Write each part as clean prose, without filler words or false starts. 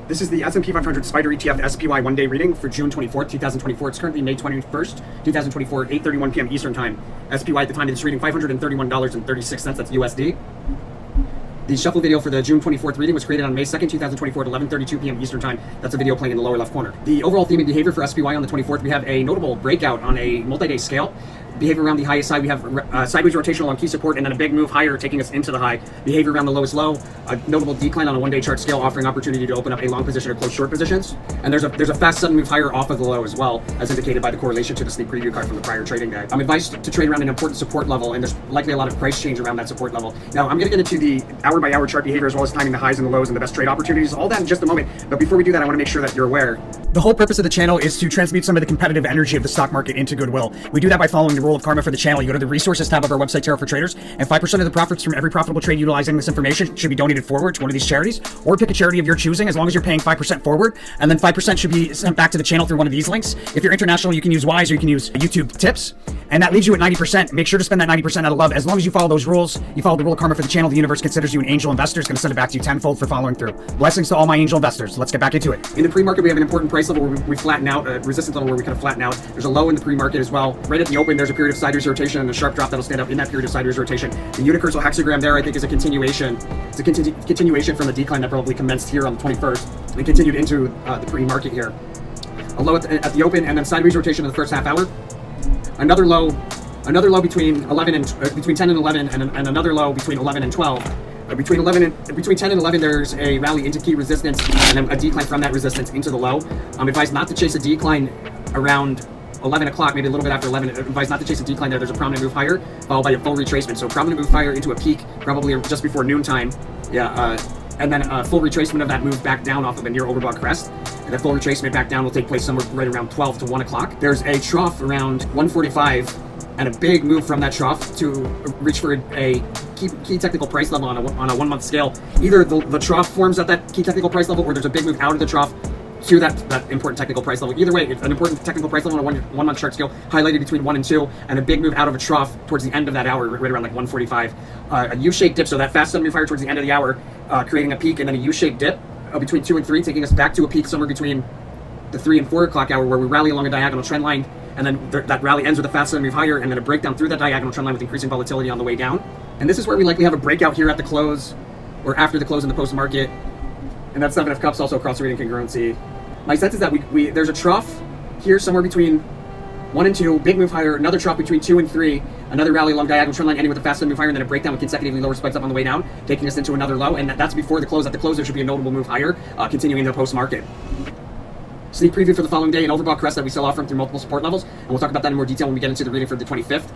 This is the S&P 500 Spider ETF SPY one-day reading for June 24th, 2024. It's currently May 21st, 2024, 8:31 p.m. Eastern Time. SPY at the time of this reading, $531.36. That's USD. The shuffle video for the June 24th reading was created on May 2nd, 2024 at 11:32 p.m. Eastern Time. That's a video playing in the lower left corner. The overall theme and behavior for SPY on the 24th, we have a notable breakout on a multi-day scale. Behavior around the highest side, we have sideways rotation along key support and then a big move higher taking us into the high. Behavior around the lowest low, a notable decline on a one-day chart scale offering opportunity to open up a long position or close short positions. And there's a fast sudden move higher off of the low as well, as indicated by the correlation to the sneak preview card from the prior trading day. I'm advised to trade around an important support level, and there's likely a lot of price change around that support level. Now, I'm going to get into the hour-by-hour chart behavior as well as timing the highs and the lows and the best trade opportunities, all that in just a moment. But before we do that, I want to make sure that you're aware. The whole purpose of the channel is to transmute some of the competitive energy of the stock market into goodwill. We do that by following the rule of karma for the channel. You go to the resources tab of our website, Tarot for Traders, and 5% of the profits from every profitable trade utilizing this information should be donated forward to one of these charities, or pick a charity of your choosing as long as you're paying 5% forward, and then 5% should be sent back to the channel through one of these links. If you're international, you can use Wise or you can use YouTube Tips, and that leaves you at 90%. Make sure to spend that 90% out of love. As long as you follow those rules, you follow the rule of karma for the channel, the universe considers you an angel investor. It's going to send it back to you tenfold for following through. Blessings to all my angel investors. Let's get back into it. In the pre-market, we have an important price level where we flatten out, a resistance level where we kind of flatten out. There's a low in the pre-market as well. Right at the open, there's a period of sideways rotation and a sharp drop that'll stand up in that period of sideways rotation. The unicursal hexagram there, I think, is a continuation. It's a continuation from the decline that probably commenced here on the 21st and continued into the pre-market here. A low at the open, and then sideways rotation in the first half hour. Another low between 11 and between 10 and 11, and another low between 11 and 12. Between 10 and 11, there's a rally into key resistance and then a decline from that resistance into the low. I'm advised not to chase a decline around 11 o'clock, maybe a little bit after 11. Advised not to chase a decline there. There's a prominent move higher, followed by a full retracement. So prominent move higher into a peak, probably just before noontime. And then a full retracement of that move back down off of a near overbought crest. And the full retracement back down will take place somewhere right around 12 to 1 o'clock. There's a trough around 145 and a big move from that trough to reach for a key technical price level on a 1 month scale. Either the trough forms at that key technical price level, or there's a big move out of the trough to that important technical price level. Either way, it's an important technical price level on a one month chart scale, highlighted between 1 and 2, and a big move out of a trough towards the end of that hour, right around like 145. A U-shaped dip, so that fast sudden move higher towards the end of the hour, creating a peak, and then a U-shaped dip between 2 and 3, taking us back to a peak somewhere between the 3 and 4 o'clock hour, where we rally along a diagonal trend line, and then that rally ends with a fast sudden move higher, and then a breakdown through that diagonal trend line with increasing volatility on the way down. And this is where we likely have a breakout here at the close, or after the close in the post market. And that's 7 of Cups, also cross reading congruency. My sense is that there's a trough here somewhere between 1 and 2, big move higher, another trough between 2 and 3, another rally along diagonal trend line ending with a fast sudden move higher, and then a breakdown with consecutively lower spikes up on the way down, taking us into another low, and that's before the close. At the close, there should be a notable move higher, continuing the post market. Sneak preview for the following day, an overbought crest that we sell off from through multiple support levels, and we'll talk about that in more detail when we get into the reading for the 25th.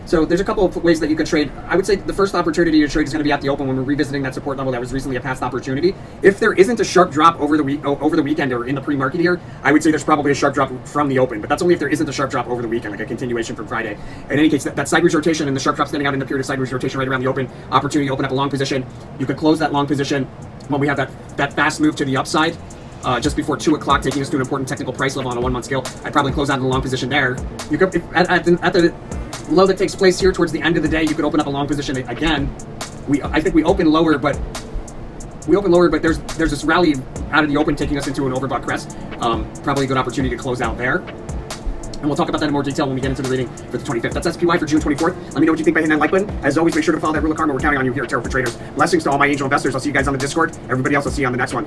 So there's a couple of ways that you can trade. I would say the first opportunity to trade is going to be at the open when we're revisiting that support level that was recently a past opportunity. If there isn't a sharp drop over the weekend or in the pre-market here, I would say there's probably a sharp drop from the open, but that's only if there isn't a sharp drop over the weekend, like a continuation from Friday. In any case, that sideways rotation and the sharp drop standing out in the period of sideways rotation right around the open, opportunity to open up a long position. You could close that long position when we have that fast move to the upside. Just before 2 o'clock, taking us to an important technical price level on a 1 month scale. I'd probably close out in a long position there. You could, at the low that takes place here towards the end of the day, you could open up a long position again. I think we open lower, but there's this rally out of the open taking us into an overbought crest. Probably a good opportunity to close out there. And we'll talk about that in more detail when we get into the reading for the 25th. That's SPY for June 24th. Let me know what you think by hitting that like button. As always, make sure to follow that rule of karma. We're counting on you here at Tarot for Traders. Blessings to all my angel investors. I'll see you guys on the Discord. Everybody else, I'll see you on the next one.